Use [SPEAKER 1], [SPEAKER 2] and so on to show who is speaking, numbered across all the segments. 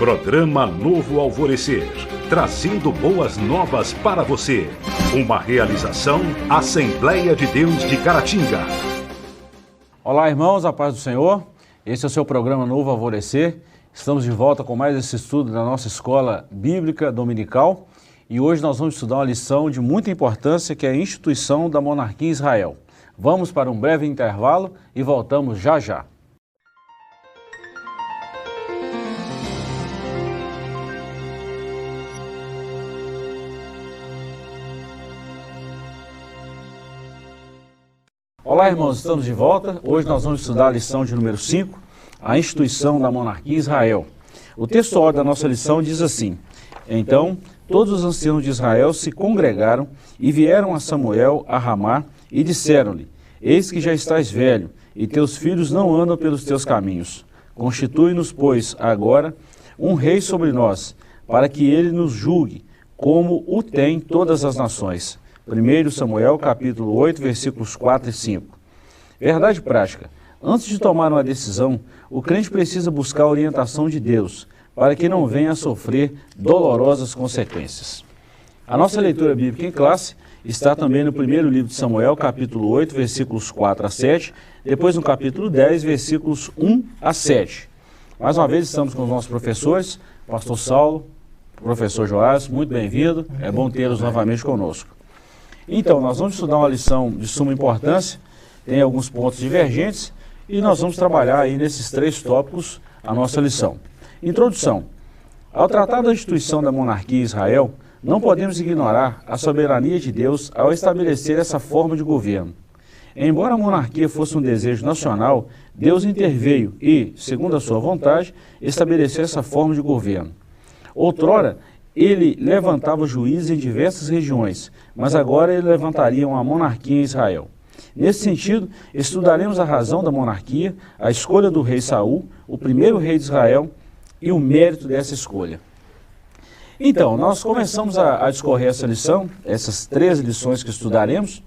[SPEAKER 1] Programa Novo Alvorecer, trazendo boas novas para você. Uma realização Assembleia de Deus de Caratinga.
[SPEAKER 2] Olá, irmãos, a paz do Senhor. Esse é o seu programa Novo Alvorecer. Estamos de volta com mais esse estudo da nossa escola bíblica dominical. E hoje nós vamos estudar uma lição de muita importância, que é a instituição da monarquia em Israel. Vamos para um breve intervalo e voltamos já já. Olá, irmãos, estamos de volta. Hoje nós vamos estudar a lição de número 5, a instituição da monarquia em Israel. O texto ordem da nossa lição diz assim: Então, todos os anciãos de Israel se congregaram e vieram a Samuel a Ramá e disseram-lhe: Eis que já estás velho, e teus filhos não andam pelos teus caminhos. Constitui-nos, pois, agora um rei sobre nós, para que ele nos julgue, como o tem todas as nações. 1 Samuel, capítulo 8, versículos 4 e 5. Verdade prática. Antes de tomar uma decisão, o crente precisa buscar a orientação de Deus, para que não venha a sofrer dolorosas consequências. A nossa leitura bíblica em classe está também no primeiro livro de Samuel, capítulo 8, versículos 4 a 7, depois no capítulo 10, versículos 1 a 7. Mais uma vez estamos com os nossos professores, pastor Saulo, professor Joás, muito bem-vindo, é bom tê-los novamente conosco. Então, nós vamos estudar uma lição de suma importância, tem alguns pontos divergentes, e nós vamos trabalhar aí nesses três tópicos a nossa lição. Introdução. Ao tratar da instituição da monarquia em Israel, não podemos ignorar a soberania de Deus ao estabelecer essa forma de governo. Embora a monarquia fosse um desejo nacional, Deus interveio e, segundo a sua vontade, estabeleceu essa forma de governo. Outrora, ele levantava juízes em diversas regiões, mas agora ele levantaria uma monarquia em Israel. Nesse sentido, estudaremos a razão da monarquia, a escolha do rei Saul, o primeiro rei de Israel, e o mérito dessa escolha. Então, nós começamos a discorrer essa lição, essas 13 lições que estudaremos,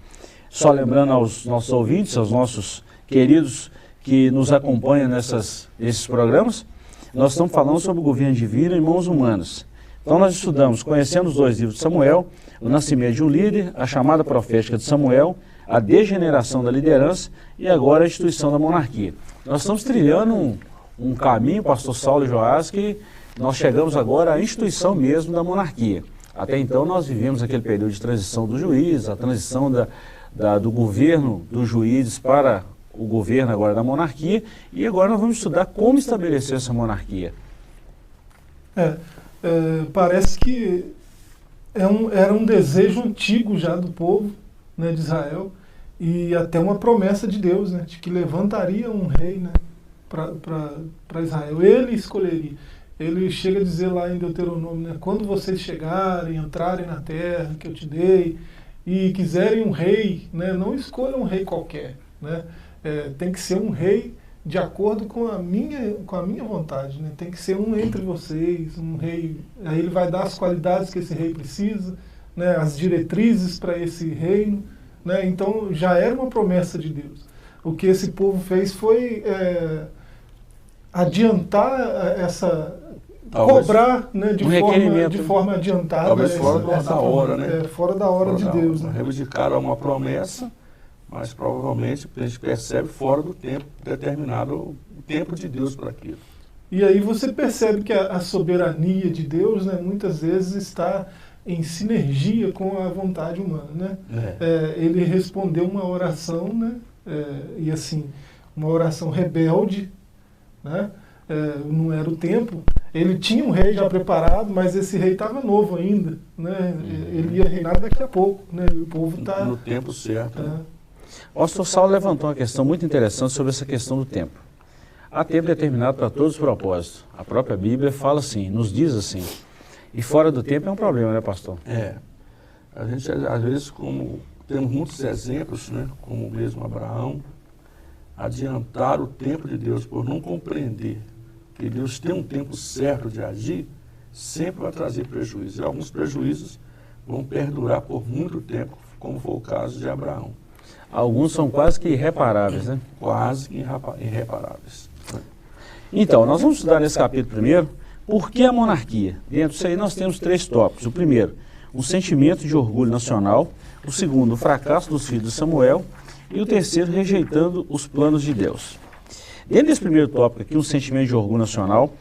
[SPEAKER 2] só lembrando aos nossos ouvintes, aos nossos queridos que nos acompanham nesses programas, nós estamos falando sobre o governo divino em mãos humanas. Então nós estudamos, conhecendo os dois livros de Samuel, o nascimento de um líder, a chamada profética de Samuel, a degeneração da liderança e agora a instituição da monarquia. Nós estamos trilhando um caminho, pastor Saulo e Joás, que nós chegamos agora à instituição mesmo da monarquia. Até então nós vivemos aquele período de transição do juiz, a transição do governo dos juízes para o governo agora da monarquia, e agora nós vamos estudar como estabelecer essa monarquia.
[SPEAKER 3] Parece que era um desejo antigo já do povo, né, de Israel, e até uma promessa de Deus, né, de que levantaria um rei, né, para Israel. Ele escolheria. Ele chega a dizer lá em Deuteronômio, né, quando vocês chegarem, entrarem na terra que eu te dei e quiserem um rei, né, não escolham um rei qualquer, né, tem que ser um rei de acordo com a minha vontade, né? Tem que ser um entre vocês, um rei. Aí ele vai dar as qualidades que esse rei precisa, né? As diretrizes para esse reino, né? Então já era uma promessa de Deus. O que esse povo fez foi adiantar cobrar, né? de forma adiantada.
[SPEAKER 4] Talvez fora da hora, né?
[SPEAKER 3] Fora da hora de Deus. Né?
[SPEAKER 4] Reivindicaram uma promessa, mas provavelmente a gente percebe fora do tempo determinado, o tempo de Deus para aquilo.
[SPEAKER 3] E aí você percebe que a soberania de Deus, né, muitas vezes está em sinergia com a vontade humana. Né? Ele respondeu uma oração, né, e assim, uma oração rebelde, né, não era o tempo. Ele tinha um rei já preparado, mas esse rei estava novo ainda. Né? Ele ia reinar daqui a pouco. Né? E o povo está...
[SPEAKER 4] No tempo certo. Né?
[SPEAKER 2] O pastor Saulo levantou uma questão muito interessante sobre essa questão do tempo. Há tempo determinado para todos os propósitos. A própria Bíblia fala assim, nos diz assim. E fora do tempo é um problema, né, pastor?
[SPEAKER 4] A gente, às vezes, como temos muitos exemplos, né, como mesmo Abraão, adiantar o tempo de Deus por não compreender que Deus tem um tempo certo de agir, sempre vai trazer prejuízos. E alguns prejuízos vão perdurar por muito tempo, como foi o caso de Abraão.
[SPEAKER 2] Alguns são quase que irreparáveis, né?
[SPEAKER 4] Quase que irreparáveis.
[SPEAKER 2] Então, nós vamos estudar nesse capítulo primeiro Por que a monarquia? Dentro disso aí nós temos 3 tópicos. O primeiro, um sentimento de orgulho nacional. O segundo, o fracasso dos filhos de Samuel. E o terceiro, rejeitando os planos de Deus. Dentro desse primeiro tópico aqui, um sentimento de orgulho nacional,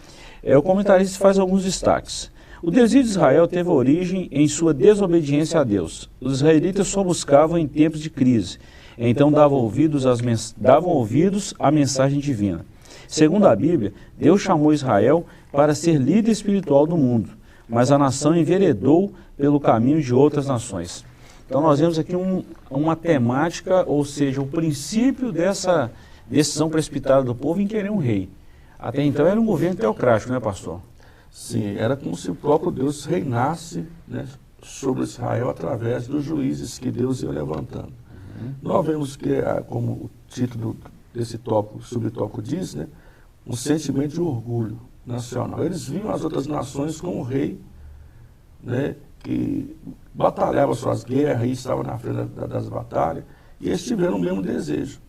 [SPEAKER 2] o comentarista faz alguns destaques. O desígnio de Israel teve origem em sua desobediência a Deus. Os israelitas só buscavam em tempos de crise, então davam ouvidos à mensagem divina. Segundo a Bíblia, Deus chamou Israel para ser líder espiritual do mundo, mas a nação enveredou pelo caminho de outras nações. Então nós vemos aqui uma temática, ou seja, o princípio dessa decisão precipitada do povo em querer um rei. Até então era um governo teocrático, né, pastor?
[SPEAKER 4] Sim, era como se o próprio Deus reinasse, né, sobre Israel através dos juízes que Deus ia levantando. Nós vemos que, como o título desse tópico, subtópico diz, né, um sentimento de orgulho nacional. Eles viam as outras nações como um rei, né, que batalhava suas guerras e estava na frente das batalhas, e eles tiveram o mesmo desejo,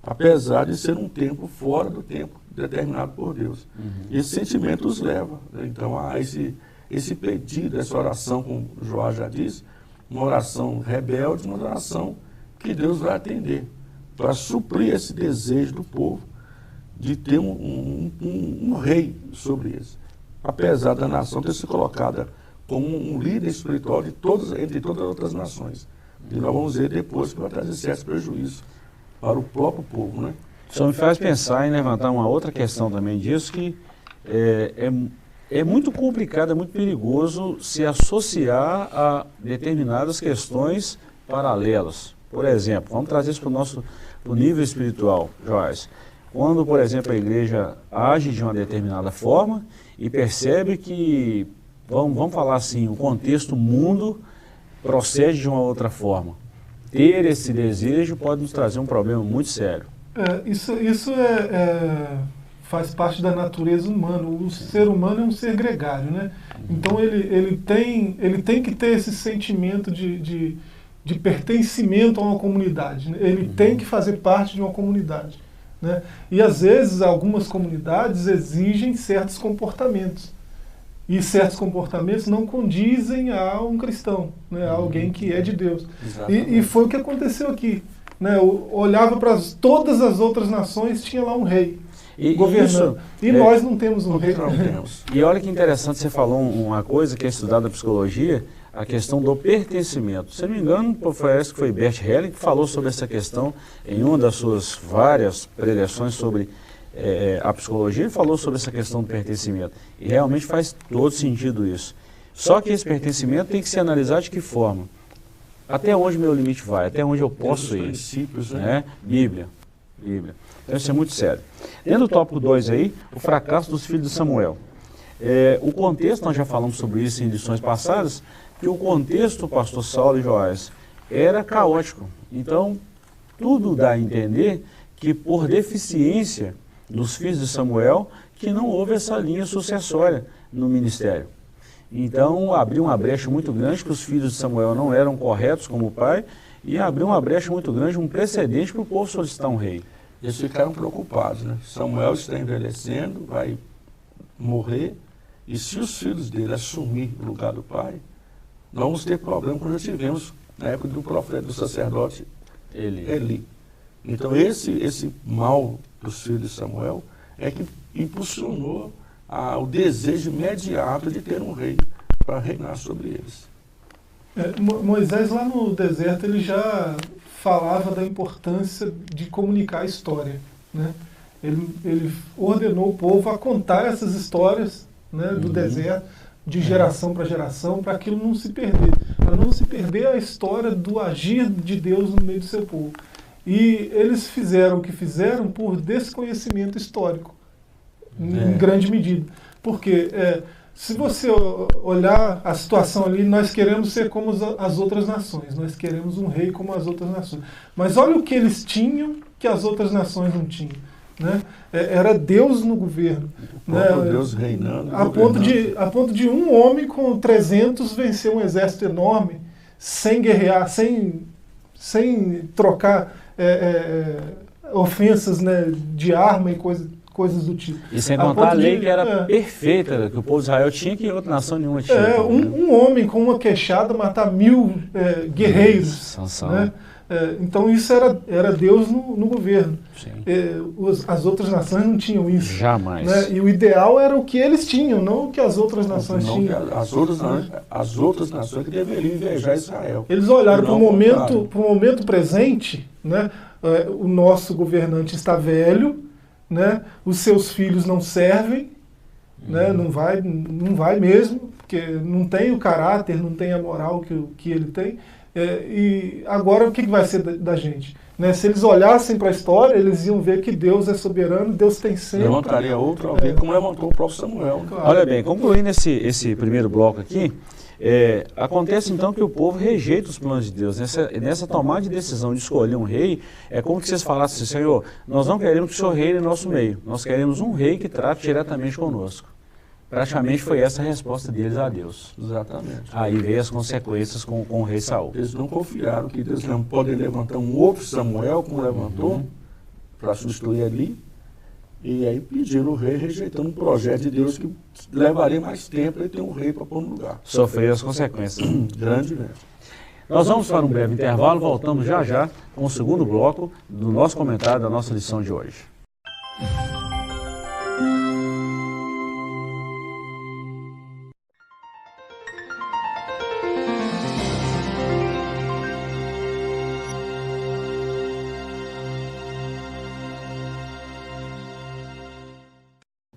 [SPEAKER 4] apesar de ser um tempo fora do tempo determinado por Deus. Esse sentimento os leva, né, então, a esse pedido, essa oração, como o João já disse, uma oração rebelde, uma oração que Deus vai atender, para suprir esse desejo do povo de ter um rei sobre eles. Apesar da nação ter se colocada como um líder espiritual entre todas as outras nações. E nós vamos ver depois que vai trazer certos prejuízos para o próprio povo, né?
[SPEAKER 2] Isso me faz pensar em levantar uma outra questão também disso, que é muito complicado, é muito perigoso se associar a determinadas questões paralelas. Por exemplo, vamos trazer isso para o nível espiritual, Joás. Quando, por exemplo, a igreja age de uma determinada forma e percebe que, vamos falar assim, o contexto mundo procede de uma outra forma. Ter esse desejo pode nos trazer um problema muito sério.
[SPEAKER 3] Isso faz parte da natureza humana. O ser humano é um ser gregário, né? Então ele tem que ter esse sentimento de pertencimento a uma comunidade, né? Ele tem que fazer parte de uma comunidade, né? E às vezes algumas comunidades exigem certos comportamentos. E certos comportamentos não condizem a um cristão, né? A alguém que é de Deus. E foi o que aconteceu aqui, né? Olhava para todas as outras nações, tinha lá um rei governando. E nós não temos um rei.
[SPEAKER 4] Não temos.
[SPEAKER 2] E olha que interessante, você falou uma coisa que é estudada na psicologia, a questão do pertencimento. Se não me engano, parece que foi Bert Helling que falou sobre essa questão em uma das suas várias preleções sobre a psicologia, ele falou sobre essa questão do pertencimento. E realmente faz todo sentido isso. Só que esse pertencimento tem que ser analisado de que forma? Até onde meu limite vai? Até onde eu posso ir?
[SPEAKER 4] Princípios,
[SPEAKER 2] né? Bíblia. Então isso é muito sério. Dentro do tópico 2 aí, o fracasso dos filhos de Samuel. O contexto, nós já falamos sobre isso em edições passadas, que o contexto, pastor Saulo e Joás, era caótico. Então, tudo dá a entender que por deficiência dos filhos de Samuel, que não houve essa linha sucessória no ministério. Então, abriu uma brecha muito grande, que os filhos de Samuel não eram corretos como pai, e abriu uma brecha muito grande, um precedente para o povo solicitar um rei.
[SPEAKER 4] Eles ficaram preocupados, né? Samuel está envelhecendo, vai morrer, e se os filhos dele assumir o lugar do pai, não vamos ter problema como já tivemos na época do profeta, do sacerdote Eli. Então esse mal dos filhos de Samuel é que impulsionou o desejo imediato de ter um rei para reinar sobre eles.
[SPEAKER 3] Moisés lá no deserto ele já falava da importância de comunicar a história, né? Ele ordenou o povo a contar essas histórias, né, do deserto, de geração para geração, para aquilo não se perder, para não se perder a história do agir de Deus no meio do seu povo. E eles fizeram o que fizeram por desconhecimento histórico, em grande medida. Porque se você olhar a situação ali, nós queremos ser como as outras nações, nós queremos um rei como as outras nações. Mas olha o que eles tinham que as outras nações não tinham, né? Era Deus no governo, né?
[SPEAKER 4] Deus reinando.
[SPEAKER 3] A ponto de um homem com 300 vencer um exército enorme, sem guerrear, sem trocar ofensas, né, de arma e coisa. coisas do tipo.
[SPEAKER 2] E sem contar a lei que era perfeita, que o povo de Israel tinha, que outra nação nenhuma tinha.
[SPEAKER 3] Um homem com uma queixada matar 1000 guerreiros.
[SPEAKER 2] Sansão.
[SPEAKER 3] Né? Então isso era Deus no governo. As outras nações não tinham isso.
[SPEAKER 2] Jamais.
[SPEAKER 3] Né? E o ideal era o que eles tinham, não o que as outras nações tinham.
[SPEAKER 4] As outras nações que deveriam invejar Israel.
[SPEAKER 3] Eles olharam para o momento presente, né? O nosso governante está velho, né? Os seus filhos não servem, né? Não vai mesmo, porque não tem o caráter, não tem a moral que ele tem. E agora o que vai ser da gente? Né? Se eles olhassem para a história, eles iam ver que Deus é soberano, Deus tem sempre...
[SPEAKER 4] Levantaria outro alguém, como levantou o próprio Samuel.
[SPEAKER 3] Claro.
[SPEAKER 2] Olha bem, concluindo esse primeiro bloco aqui, acontece então que o povo rejeita os planos de Deus. Nessa tomada de decisão de escolher um rei, é como que vocês falassem assim: Senhor, nós não queremos que o Senhor reine em nosso meio, nós queremos um rei que trate diretamente conosco. Praticamente foi essa a resposta deles a Deus.
[SPEAKER 4] Exatamente.
[SPEAKER 2] Aí veio as consequências com o rei Saul.
[SPEAKER 4] Eles não confiaram que Deus não pode levantar um outro Samuel, como levantou, para substituir ali. E aí pediram o rei, rejeitando um projeto de Deus que levaria mais tempo para ele ter um rei para pôr no lugar.
[SPEAKER 2] Sofreu as consequências.
[SPEAKER 4] Grandemente.
[SPEAKER 2] Nós vamos para um breve intervalo, voltamos já com o segundo bloco do nosso comentário da nossa lição de hoje.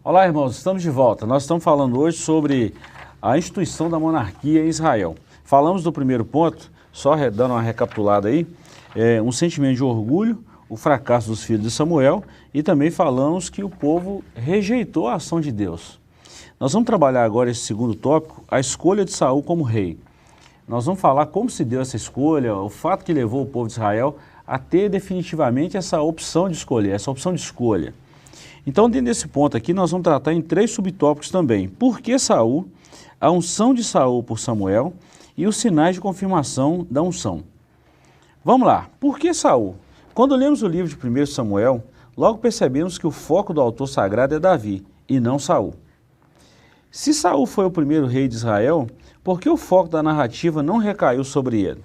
[SPEAKER 2] Olá, irmãos, estamos de volta. Nós estamos falando hoje sobre a instituição da monarquia em Israel. Falamos do primeiro ponto, só dando uma recapitulada aí, um sentimento de orgulho, o fracasso dos filhos de Samuel, e também falamos que o povo rejeitou a ação de Deus. Nós vamos trabalhar agora esse segundo tópico, a escolha de Saul como rei. Nós vamos falar como se deu essa escolha, o fato que levou o povo de Israel a ter definitivamente essa opção de escolher, essa opção de escolha. Então, dentro desse ponto aqui, nós vamos tratar em 3 subtópicos também. Por que Saul, a unção de Saul por Samuel e os sinais de confirmação da unção. Vamos lá, por que Saul? Quando lemos o livro de 1 Samuel, logo percebemos que o foco do autor sagrado é Davi e não Saul. Se Saul foi o primeiro rei de Israel, por que o foco da narrativa não recaiu sobre ele?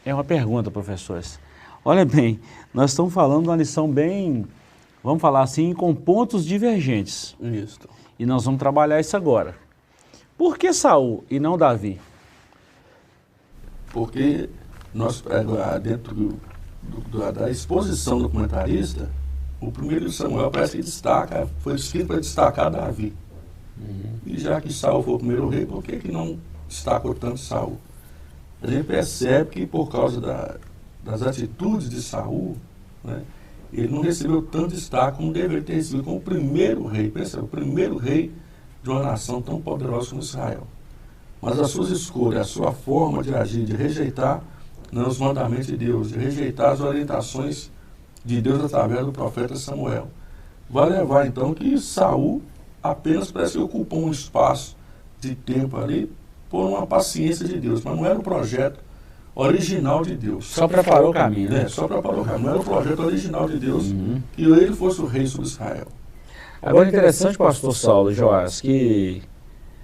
[SPEAKER 2] É uma pergunta, professores. Olha bem, nós estamos falando de uma lição bem... Vamos falar assim, com pontos divergentes.
[SPEAKER 4] Isso.
[SPEAKER 2] E nós vamos trabalhar isso agora. Por que Saul e não Davi?
[SPEAKER 4] Porque nós, dentro da exposição do comentarista, o primeiro Samuel parece que foi escrito para destacar Davi. E já que Saul foi o primeiro rei, por que não destacou tanto Saul? A gente percebe que por causa das atitudes de Saul, né, ele não recebeu tanto destaque como deveria ter recebido como o primeiro rei. Pensa, o primeiro rei de uma nação tão poderosa como Israel. Mas as suas escolhas, a sua forma de agir, de rejeitar os mandamentos de Deus, de rejeitar as orientações de Deus através do profeta Samuel, vai levar então que Saul apenas parece que ocupou um espaço de tempo ali por uma paciência de Deus, mas não era o projeto original de Deus.
[SPEAKER 2] Só preparou o caminho, né?
[SPEAKER 4] Só preparou o caminho. Não era o projeto original de Deus que ele fosse o rei sobre Israel.
[SPEAKER 2] Agora, interessante, pastor Saulo, Joás, que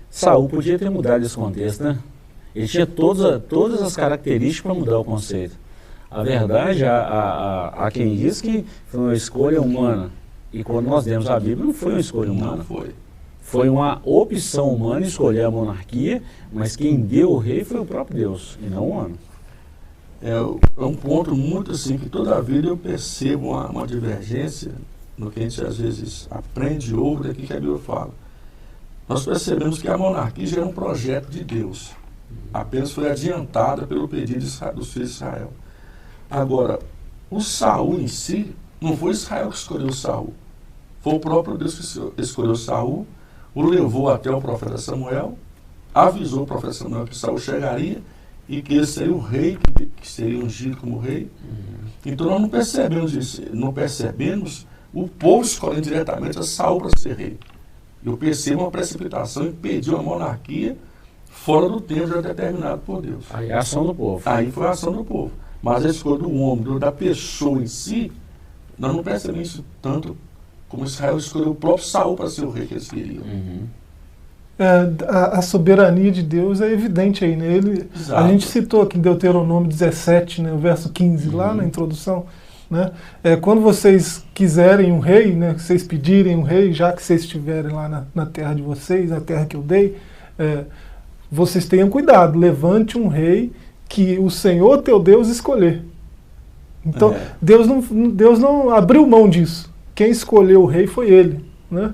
[SPEAKER 2] Saul podia ter mudado esse contexto, né? Ele tinha todas as características para mudar o conceito. A verdade, há quem diz que foi uma escolha humana. E quando nós lemos a Bíblia, não foi uma escolha humana.
[SPEAKER 4] Não foi.
[SPEAKER 2] Foi uma opção humana escolher a monarquia, mas quem deu o rei foi o próprio Deus, e não o homem.
[SPEAKER 4] É um ponto muito assim, que toda a vida eu percebo uma divergência no que a gente às vezes aprende ou daqui que a Bíblia fala. Nós percebemos que a monarquia já era um projeto de Deus. Apenas foi adiantada pelo pedido dos filhos de Israel. Agora, o Saul em si, não foi Israel que escolheu Saul. Foi o próprio Deus que escolheu Saul, o levou até o profeta Samuel, avisou o profeta Samuel que Saul chegaria e que ele seria o rei, que seria ungido como rei. Então nós não percebemos isso, não percebemos o povo escolhendo diretamente a Saul para ser rei. Eu percebo uma precipitação em pedir uma monarquia fora do tempo já determinado por Deus.
[SPEAKER 2] Aí é a ação do povo.
[SPEAKER 4] Aí foi a ação do povo. Mas a escolha do homem, da pessoa em si, nós não percebemos isso tanto como Israel escolheu o próprio Saul para ser o rei que eles queriam.
[SPEAKER 3] A soberania de Deus é evidente aí, né? A gente citou aqui em Deuteronômio 17, né, o verso 15, lá na introdução, né? Quando vocês quiserem um rei, né, vocês pedirem um rei, já que vocês estiverem lá na terra de vocês, na terra que eu dei, vocês tenham cuidado, levante um rei que o Senhor teu Deus escolher. Então, Deus não abriu mão disso. Quem escolheu o rei foi ele, né?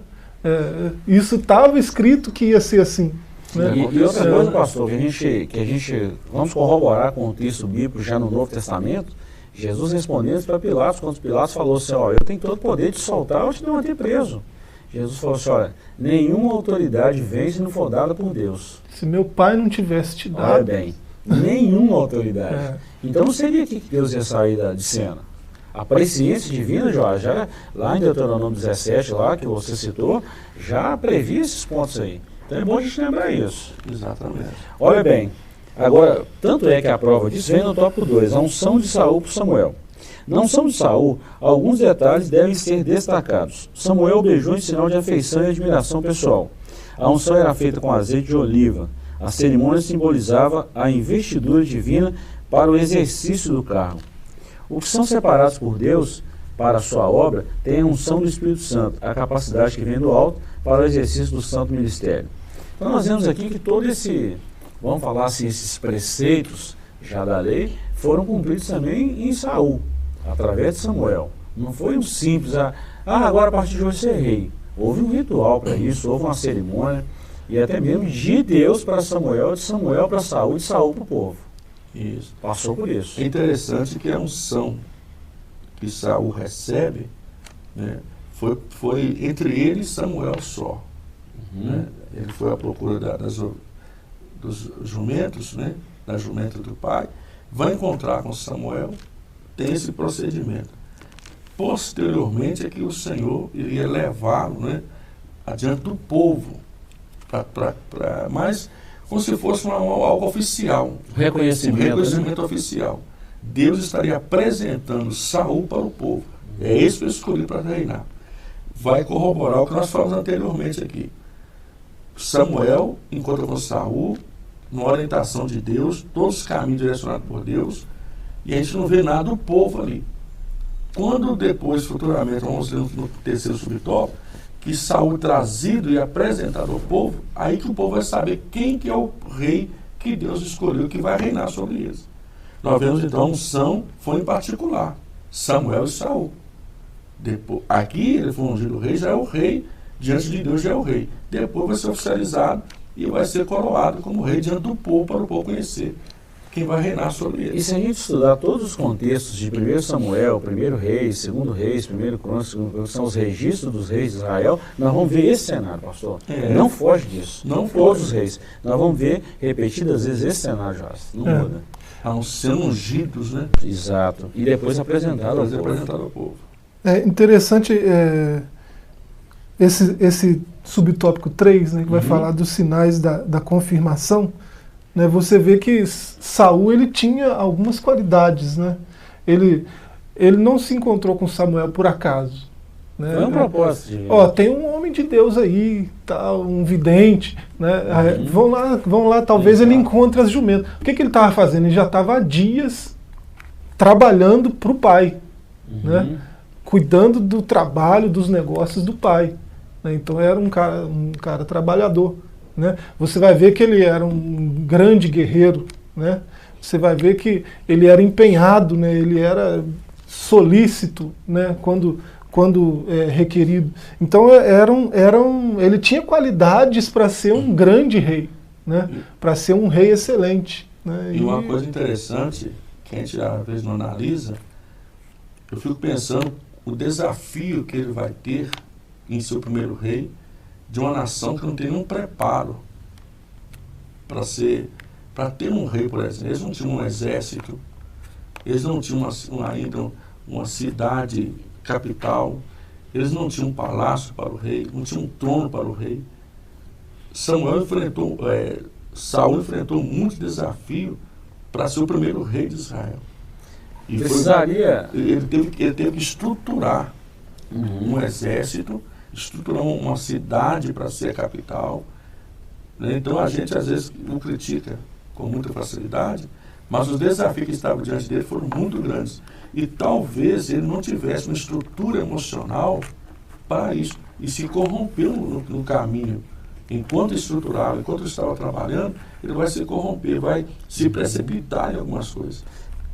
[SPEAKER 3] Isso estava escrito que ia ser assim, né?
[SPEAKER 2] E outra coisa, pastor, que a gente vamos corroborar com o texto bíblico já no Novo Testamento, Jesus respondendo para Pilatos, quando Pilatos falou assim, ó, eu tenho todo o poder de soltar ou te manter preso. Jesus falou assim, olha, nenhuma autoridade vem se não for dada por Deus.
[SPEAKER 3] Se meu pai não tivesse te dado...
[SPEAKER 2] Olha bem, nenhuma autoridade. Então não seria aqui que Deus ia sair de cena. A presciência divina, já lá em Deuteronômio 17, lá que você citou, já previa esses pontos aí. Então é bom a gente lembrar isso.
[SPEAKER 4] Exatamente.
[SPEAKER 2] Olha bem, agora, tanto é que a prova disso vem no tópico 2, a unção de Saul por Samuel. Na unção de Saul, alguns detalhes devem ser destacados. Samuel beijou em sinal de afeição e admiração pessoal. A unção era feita com azeite de oliva. A cerimônia simbolizava a investidura divina para o exercício do cargo. Os que são separados por Deus para a sua obra têm a unção do Espírito Santo, a capacidade que vem do alto para o exercício do santo ministério. Então nós vemos aqui que todo vamos falar assim, esses preceitos já da lei, foram cumpridos também em Saul, através de Samuel. Não foi um simples, agora a partir de hoje você é rei. Houve um ritual para isso, houve uma cerimônia, e até mesmo de Deus para Samuel, de Samuel para Saul, de Saul para o povo.
[SPEAKER 4] Isso.
[SPEAKER 2] Passou por isso.
[SPEAKER 4] É interessante que a unção que Saul recebe, né, foi entre ele e Samuel só. Né? Ele foi à procura dos jumentos, né, da jumenta do pai, vai encontrar com Samuel, tem esse procedimento. Posteriormente é que o Senhor iria levá-lo, né, adiante do povo, mas como se fosse algo oficial.
[SPEAKER 2] Reconhecimento,
[SPEAKER 4] oficial. Deus estaria apresentando Saul para o povo. É esse que eu escolhi para reinar. Vai corroborar o que nós falamos anteriormente aqui. Samuel encontra com Saul, na orientação de Deus, todos os caminhos direcionados por Deus, e a gente não vê nada do povo ali. Quando depois, futuramente, vamos ver no terceiro subtópico, que Saul é trazido e apresentado ao povo, aí que o povo vai saber quem que é o rei que Deus escolheu que vai reinar sobre eles. Nós vemos então a unção foi em particular, Samuel e Saul. Depois, aqui ele foi ungido rei, já é o rei, diante de Deus já é o rei. Depois vai ser oficializado e vai ser coroado como rei diante do povo, para o povo conhecer quem vai reinar sobre ele.
[SPEAKER 2] E se a gente estudar todos os contextos de 1 Samuel, 1 Reis, 2 Reis, 1 Crônicas, que são os registros dos reis de Israel, nós vamos ver esse cenário, pastor. Não foge disso. Não todos os reis. Nós vamos ver repetidas vezes esse cenário, já. Não muda.
[SPEAKER 4] Ao ser ungidos, né?
[SPEAKER 2] Exato. E depois apresentado
[SPEAKER 4] ao povo.
[SPEAKER 3] É interessante esse subtópico 3, né, que vai falar dos sinais da confirmação. Né, você vê que Saul ele tinha algumas qualidades, né? Ele não se encontrou com Samuel por acaso. Né?
[SPEAKER 2] Foi um propósito.
[SPEAKER 3] Tem um homem de Deus aí, tal, um vidente, né? Vão lá, talvez ele encontre as jumentas. O que ele estava fazendo? Ele já estava há dias trabalhando para o pai, né? Cuidando do trabalho, dos negócios do pai. Né? Então era um cara trabalhador. Né? Você vai ver que ele era um grande guerreiro, né? Você vai ver que ele era empenhado, né? Ele era solícito, né? Quando requerido. Então ele tinha qualidades para ser um grande rei, né? Para ser um rei excelente. Né?
[SPEAKER 4] E uma coisa interessante, que a gente às vezes não analisa, eu fico pensando o desafio que ele vai ter em ser o primeiro rei, de uma nação que não tem nenhum preparo para ter um rei, por exemplo. Eles não tinham um exército, eles não tinham ainda uma cidade capital, eles não tinham um palácio para o rei, não tinham um trono para o rei. Saul enfrentou muitos desafios para ser o primeiro rei de Israel. E
[SPEAKER 2] precisaria...
[SPEAKER 4] Ele teve que estruturar um exército, estruturar uma cidade para ser a capital. Né? Então a gente às vezes o critica com muita facilidade, mas os desafios que estavam diante dele foram muito grandes. E talvez ele não tivesse uma estrutura emocional para isso. E se corrompeu no caminho. Enquanto estruturava, enquanto estava trabalhando, ele vai se corromper, vai se precipitar em algumas coisas.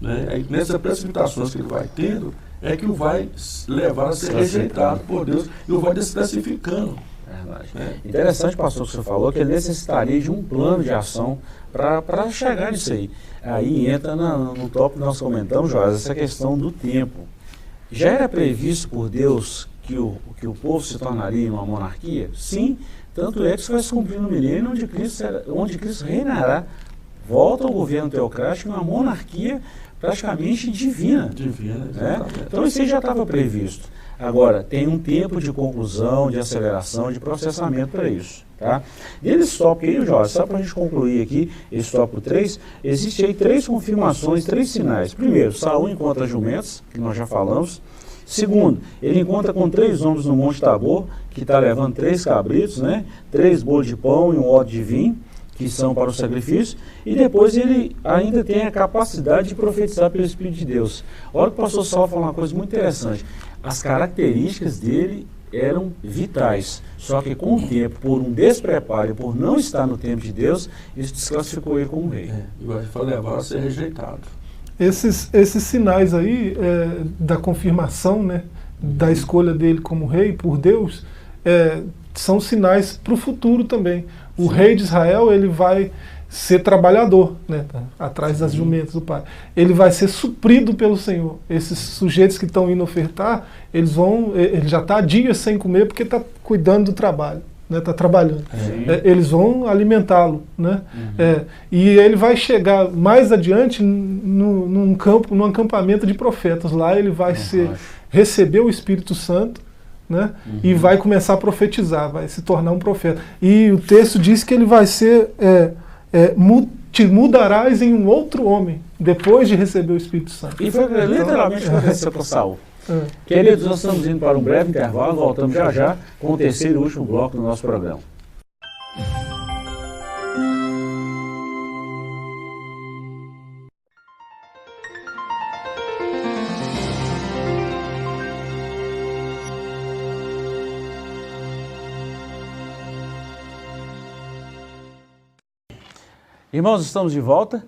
[SPEAKER 4] Né? Aí, nessas precipitações que ele vai tendo, é que o vai levar a ser rejeitado por Deus e o vai desclassificando.
[SPEAKER 2] Verdade. Interessante, pastor, que você falou, que ele necessitaria de um plano de ação para chegar nisso aí. Aí entra no tópico que nós comentamos, Joás, essa questão do tempo. Já era previsto por Deus que o povo se tornaria uma monarquia? Sim, tanto é que isso vai se cumprir no milênio onde Cristo reinará. Volta ao governo teocrático, uma monarquia praticamente divina. Né? Então isso aí já estava previsto. Agora, tem um tempo de conclusão, de aceleração, de processamento para isso. Tá? E esse tópico aí, Jorge, só para a gente concluir aqui, esse tópico 3, existe aí 3 confirmações, 3 sinais. Primeiro, Saul encontra jumentos, que nós já falamos. Segundo, ele encontra com 3 homens no Monte Tabor, que está levando 3 cabritos, né? 3 bolos de pão e um odre de vinho, que são para o sacrifício, e depois ele ainda tem a capacidade de profetizar pelo Espírito de Deus. Olha que o pastor Saulo falou uma coisa muito interessante. As características dele eram vitais, só que com o tempo, por um despreparo e por não estar no tempo de Deus, isso desclassificou ele como rei.
[SPEAKER 4] E vai levar a ser rejeitado.
[SPEAKER 3] Esses sinais aí da confirmação, né, da escolha dele como rei por Deus, são sinais para o futuro também. O rei de Israel, ele vai ser trabalhador, né, atrás das jumentas do pai. Ele vai ser suprido pelo Senhor. Esses sujeitos que estão indo ofertar, ele já está há dias sem comer porque está cuidando do trabalho, né, está trabalhando. Eles vão alimentá-lo, né? E ele vai chegar mais adiante num acampamento de profetas. Lá ele vai receber o Espírito Santo, né? E vai começar a profetizar, vai se tornar um profeta. E o texto diz que ele vai ser te mudarás em um outro homem depois de receber o Espírito Santo.
[SPEAKER 2] E foi literalmente o que aconteceu com Saul. Queridos, nós estamos indo para um breve intervalo, voltamos já com o terceiro e último bloco do nosso programa. Irmãos, estamos de volta.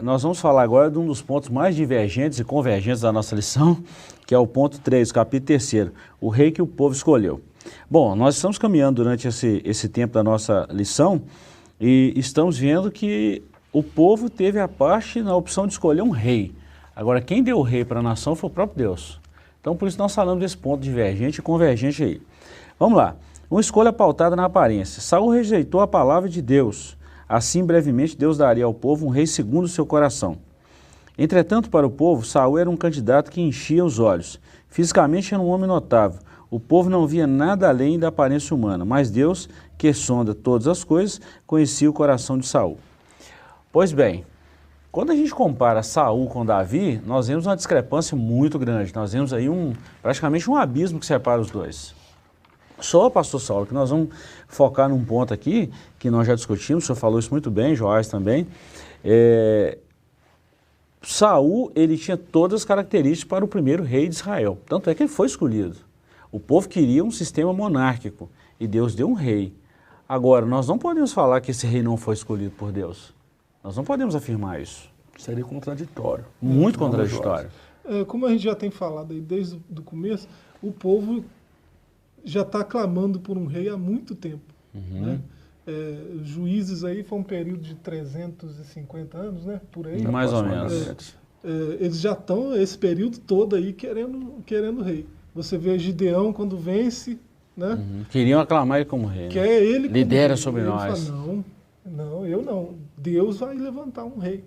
[SPEAKER 2] Nós vamos falar agora de um dos pontos mais divergentes e convergentes da nossa lição, que é o ponto 3, capítulo 3, o rei que o povo escolheu. Bom, nós estamos caminhando durante esse tempo da nossa lição e estamos vendo que o povo teve a parte na opção de escolher um rei. Agora, quem deu o rei para a nação foi o próprio Deus. Então, por isso nós falamos desse ponto divergente e convergente aí. Vamos lá. Uma escolha pautada na aparência. Saul rejeitou a palavra de Deus. Assim, brevemente, Deus daria ao povo um rei segundo o seu coração. Entretanto, para o povo, Saul era um candidato que enchia os olhos. Fisicamente era um homem notável. O povo não via nada além da aparência humana, mas Deus, que sonda todas as coisas, conhecia o coração de Saul. Pois bem, quando a gente compara Saul com Davi, nós vemos uma discrepância muito grande. Nós vemos aí praticamente um abismo que separa os dois. Só, pastor Saulo, que nós vamos focar num ponto aqui, que nós já discutimos, o senhor falou isso muito bem, Joás também. Saul, ele tinha todas as características para o primeiro rei de Israel. Tanto é que ele foi escolhido. O povo queria um sistema monárquico e Deus deu um rei. Agora, nós não podemos falar que esse rei não foi escolhido por Deus. Nós não podemos afirmar isso.
[SPEAKER 4] Seria contraditório.
[SPEAKER 2] Muito contraditório.
[SPEAKER 3] Como a gente já tem falado aí desde o começo, o povo já está clamando por um rei há muito tempo. Né? Juízes aí foi um período de 350 anos, né? Por aí.
[SPEAKER 2] Mais ou menos.
[SPEAKER 3] Eles já estão esse período todo aí querendo rei. Você vê Gideão quando vence, né?
[SPEAKER 2] Queriam aclamar ele como rei.
[SPEAKER 3] Que é ele
[SPEAKER 2] lidera
[SPEAKER 3] rei.
[SPEAKER 2] sobre
[SPEAKER 3] ele
[SPEAKER 2] nós.
[SPEAKER 3] Fala, não, eu não. Deus vai levantar um rei.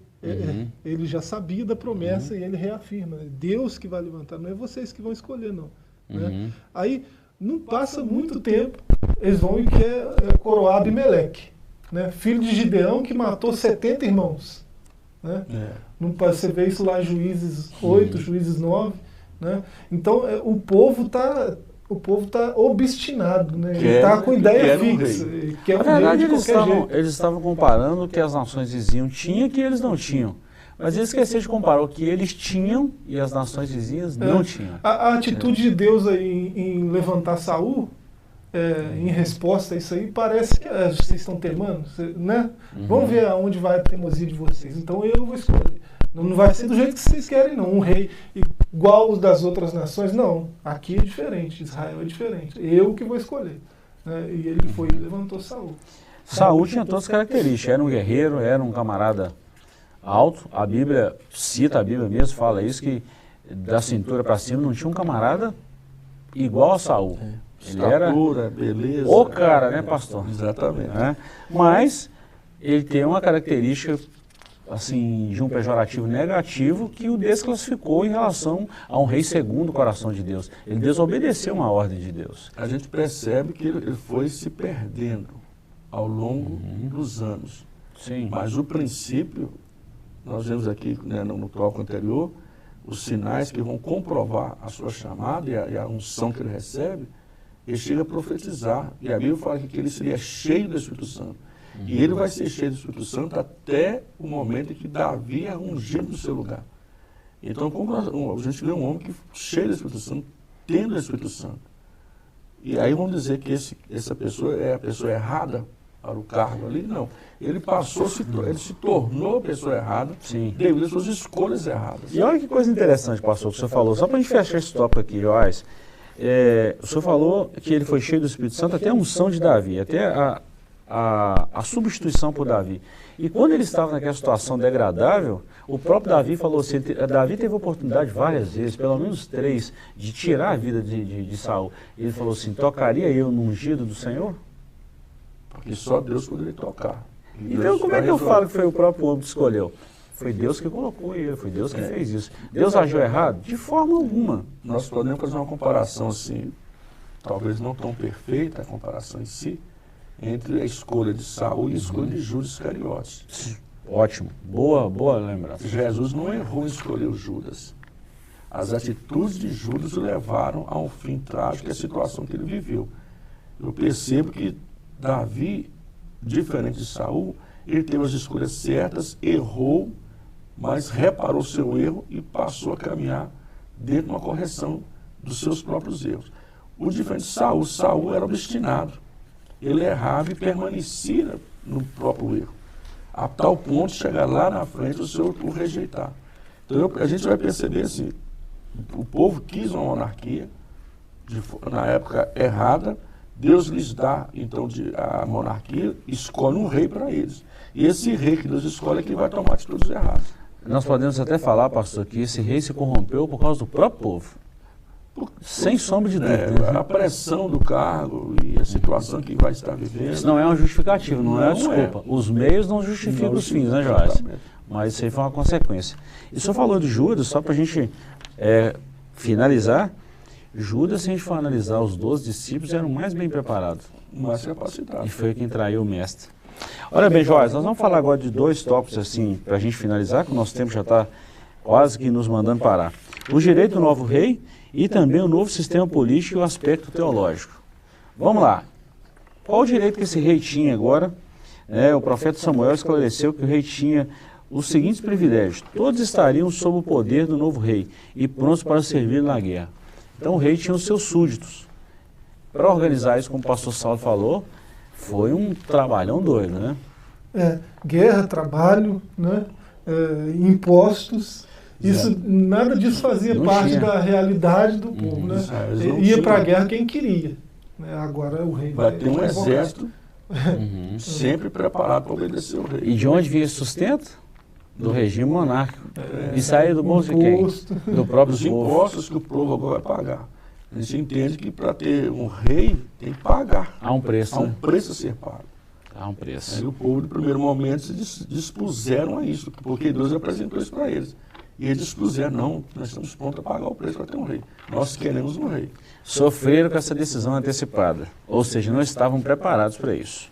[SPEAKER 3] Ele já sabia da promessa e ele reafirma. É Deus que vai levantar, não é vocês que vão escolher, não. Né? Aí não passa muito tempo, eles vão e querem coroar Abimeleque, né? Filho de Gideão que matou 70 irmãos. Né? Você vê isso lá em Juízes 8, Juízes 9, né? Então o povo está obstinado, né? Ele está com ideia fixa.
[SPEAKER 2] Na verdade, eles estavam comparando o que as nações vizinhas tinham e que eles não tinham. Mas eles esqueceram de comparar o que eles tinham e as nações vizinhas não tinham.
[SPEAKER 3] A atitude de Deus aí em levantar Saul, em resposta a isso aí, parece que vocês estão temando, né? Vamos ver aonde vai a teimosia de vocês. Então eu vou escolher. Não vai ser do jeito que vocês querem, não. Um rei igual os das outras nações, não. Aqui é diferente, Israel é diferente. Eu que vou escolher. Né? E ele foi e levantou Saul.
[SPEAKER 2] Saul tinha todas as características. Era um guerreiro, era um camarada alto. A Bíblia cita, a Bíblia mesmo fala isso, que da cintura para cima não tinha um camarada igual a Saul. Ele
[SPEAKER 4] Estatura, beleza.
[SPEAKER 2] O cara, né, pastor?
[SPEAKER 4] Exatamente.
[SPEAKER 2] Mas ele tem uma característica assim, de um pejorativo negativo que o desclassificou em relação a um rei segundo o coração de Deus. Ele desobedeceu uma ordem de Deus.
[SPEAKER 4] A gente percebe que ele foi se perdendo ao longo dos anos.
[SPEAKER 2] Sim.
[SPEAKER 4] Mas o princípio, nós vemos aqui, né, no tópico anterior, os sinais que vão comprovar a sua chamada e a unção que ele recebe, ele chega a profetizar. E a Bíblia fala que ele seria cheio do Espírito Santo. E ele vai ser cheio do Espírito Santo até o momento em que Davi é ungido no seu lugar. Então, como a gente vê um homem que cheio do Espírito Santo, tendo o Espírito Santo. E aí vamos dizer que essa pessoa é a pessoa errada para o cargo ali? Não. Ele ele se tornou a pessoa errada devido às suas escolhas erradas.
[SPEAKER 2] E olha que coisa interessante, pastor, que o senhor falou. Só para a gente fechar esse tópico aqui, Joás. O senhor falou que ele foi cheio do Espírito Santo até a unção de Davi, até a substituição por Davi. E quando ele estava naquela situação degradável, o próprio Davi falou assim, Davi teve oportunidade várias vezes, pelo menos 3, de tirar a vida de Saul. Ele falou assim, tocaria eu no ungido do Senhor?
[SPEAKER 4] Porque só Deus poderia tocar.
[SPEAKER 2] Então como é que eu falo que foi o próprio homem que escolheu? Foi Deus que colocou ele, foi Deus que fez isso. Deus agiu errado? De forma alguma.
[SPEAKER 4] Nós podemos fazer uma comparação assim, talvez não tão perfeita a comparação em si, entre a escolha de Saul e a escolha de Judas Iscariotes.
[SPEAKER 2] Ótimo, boa lembrança.
[SPEAKER 4] Jesus não errou em escolher o Judas. As atitudes de Judas o levaram a um fim trágico, a situação que ele viveu. Eu percebo que Davi, diferente de Saul, ele teve as escolhas certas, errou, mas reparou seu erro e passou a caminhar dentro de uma correção dos seus próprios erros. O diferente de Saul, Saul era obstinado. Ele errava e permanecia no próprio erro, a tal ponto de chegar lá na frente o Senhor o rejeitar. Então a gente vai perceber assim, o povo quis uma monarquia, na época errada, Deus lhes dá então a monarquia, escolhe um rei para eles. E esse rei que Deus escolhe é que vai tomar atitudes erradas.
[SPEAKER 2] Nós podemos até falar, pastor, que esse rei se corrompeu por causa do próprio povo. Sem sombra de dúvida.
[SPEAKER 4] A pressão do cargo e a situação que vai estar vivendo.
[SPEAKER 2] Isso não é uma justificativa, não é uma desculpa. Os meios não justificam os fins, né, Joás? Mas isso aí foi uma consequência. E o senhor falou de Judas, só para a gente finalizar. Judas, se a gente for analisar os 12 discípulos, eram mais bem preparados.
[SPEAKER 4] Mais capacitados.
[SPEAKER 2] E foi quem traiu o mestre. Olha bem, Joás, nós vamos falar agora de 2 tópicos assim, para a gente finalizar, que o nosso tempo já está quase que nos mandando parar. O direito do novo rei e também o novo sistema político e o aspecto teológico. Vamos lá. Qual o direito que esse rei tinha agora? O profeta Samuel esclareceu que o rei tinha os seguintes privilégios. Todos estariam sob o poder do novo rei e prontos para servir na guerra. Então o rei tinha os seus súditos. Para organizar isso, como o pastor Saulo falou, foi um trabalhão doido, né?
[SPEAKER 3] Guerra, trabalho, né? Impostos. Isso, nada disso fazia parte da realidade do povo, né? Ia para a guerra quem queria. Né? Agora o rei
[SPEAKER 4] vai ter um exército sempre preparado para obedecer o rei.
[SPEAKER 2] E de onde vinha esse sustento? Do regime monárquico. E saía do bolso de quem? Do próprio
[SPEAKER 4] povo. Os impostos que o povo agora vai pagar. A gente entende que para ter um rei tem que pagar.
[SPEAKER 2] Há um preço.
[SPEAKER 4] Há um preço a ser pago.
[SPEAKER 2] Há um preço.
[SPEAKER 4] Aí o povo, no primeiro momento, se dispuseram a isso, porque Deus apresentou isso para eles. E eles dispuseram, não, nós estamos prontos a pagar o preço para ter um rei. Nós queremos um rei.
[SPEAKER 2] Sofreram com essa decisão antecipada. Ou seja, não estavam preparados para isso.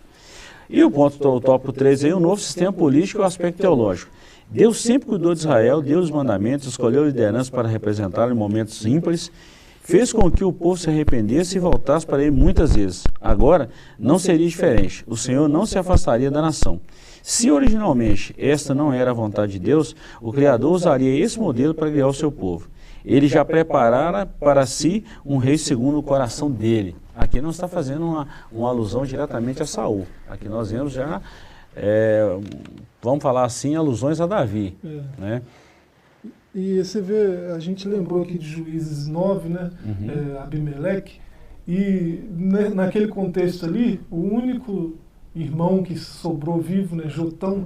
[SPEAKER 2] E o tópico 3 aí, o novo sistema político e o aspecto teológico. Deus sempre cuidou de Israel, deu os mandamentos, escolheu liderança para representar em momentos ímpares, fez com que o povo se arrependesse e voltasse para ele muitas vezes. Agora, não seria diferente. O Senhor não se afastaria da nação. Se originalmente esta não era a vontade de Deus, o Criador usaria esse modelo para criar o seu povo. Ele já preparara para si um rei segundo o coração dele. Aqui não está fazendo uma alusão diretamente a Saul. Aqui nós vemos já, vamos falar assim, alusões a Davi. Né?
[SPEAKER 3] E você vê, a gente lembrou aqui de Juízes 9, né? Abimeleque, e naquele contexto ali, o único irmão que sobrou vivo, né, Jotão,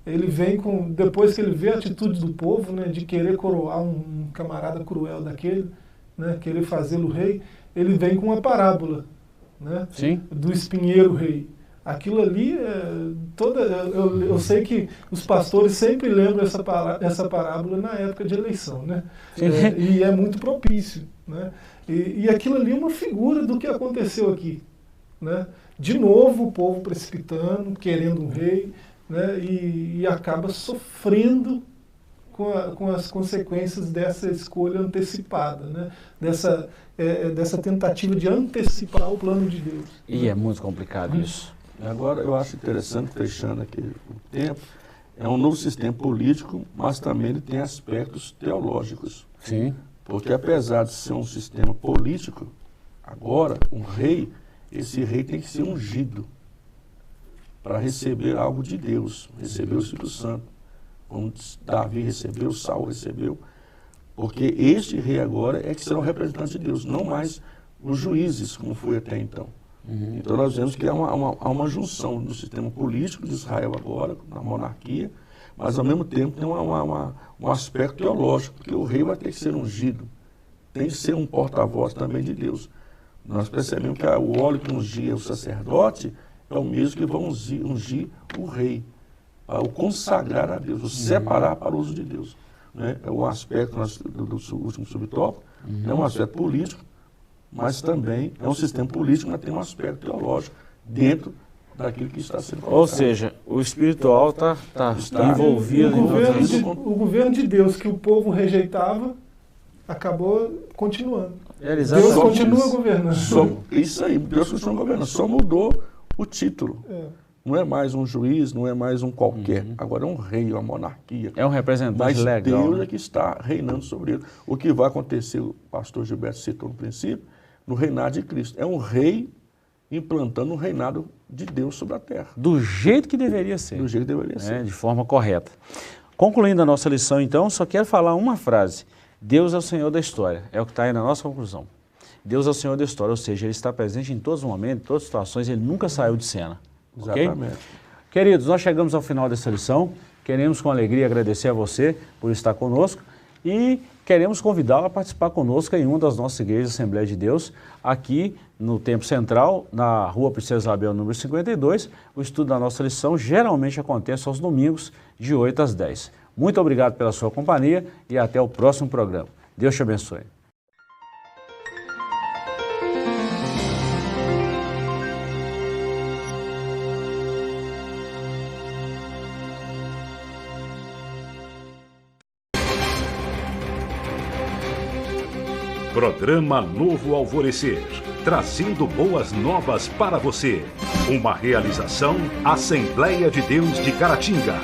[SPEAKER 3] ele vem depois que ele vê a atitude do povo, né, de querer coroar um camarada cruel daquele, né, querer fazê-lo rei, ele vem com uma parábola, né, do espinheiro rei. Aquilo ali, eu sei que os pastores sempre lembram essa parábola na época de eleição, né? E é muito propício, né? E aquilo ali é uma figura do que aconteceu aqui, né? De novo o povo precipitando, querendo um rei, né? E acaba sofrendo com as consequências dessa escolha antecipada, né? Dessa tentativa de antecipar o plano de Deus.
[SPEAKER 2] E é muito complicado isso.
[SPEAKER 4] Agora, eu acho interessante, fechando aqui o tempo, é um novo sistema político, mas também ele tem aspectos teológicos.
[SPEAKER 2] Sim.
[SPEAKER 4] Porque apesar de ser um sistema político, agora, um rei, esse rei tem que ser ungido para receber algo de Deus, receber o Espírito Santo. Como Davi recebeu, Saul recebeu, porque este rei agora é que será o representante de Deus, não mais os juízes, como foi até então. Então nós vemos que há uma junção do sistema político de Israel agora, na monarquia, mas ao mesmo tempo tem um aspecto teológico, porque o rei vai ter que ser ungido, tem que ser um porta-voz também de Deus. Nós percebemos que o óleo que ungia o sacerdote é o mesmo que vai ungir o rei, para o consagrar a Deus, o separar para o uso de Deus. Né? É um aspecto do último subtópico, é um aspecto político, mas também é um sistema político, mas tem um aspecto teológico dentro daquilo que está sendo colocado.
[SPEAKER 2] Ou seja, o espiritual está envolvido.
[SPEAKER 3] O governo de Deus que o povo rejeitava acabou continuando. Deus continua governando.
[SPEAKER 4] Isso aí, Deus continua governando, só mudou o título. Não é mais um juiz, não é mais um qualquer. Agora é um rei, uma monarquia.
[SPEAKER 2] É um representante
[SPEAKER 4] mas
[SPEAKER 2] legal.
[SPEAKER 4] Deus é que está reinando sobre ele. O que vai acontecer, o pastor Gilberto citou no princípio, no reinado de Cristo. É um rei implantando um reinado de Deus sobre a terra.
[SPEAKER 2] Do jeito que deveria ser.
[SPEAKER 4] Do jeito que deveria ser.
[SPEAKER 2] De forma correta. Concluindo a nossa lição, então, só quero falar uma frase. Deus é o Senhor da história. É o que está aí na nossa conclusão. Deus é o Senhor da história, ou seja, Ele está presente em todos os momentos, em todas as situações, Ele nunca saiu de cena.
[SPEAKER 4] Exatamente.
[SPEAKER 2] Okay? Queridos, nós chegamos ao final dessa lição. Queremos com alegria agradecer a você por estar conosco e queremos convidá-lo a participar conosco em uma das nossas igrejas Assembleia de Deus, aqui no Templo Central, na Rua Princesa Isabel, número 52. O estudo da nossa lição geralmente acontece aos domingos, de 8 às 10. Muito obrigado pela sua companhia e até o próximo programa. Deus te abençoe.
[SPEAKER 1] Programa Novo Alvorecer, trazendo boas novas para você. Uma realização Assembleia de Deus de Caratinga.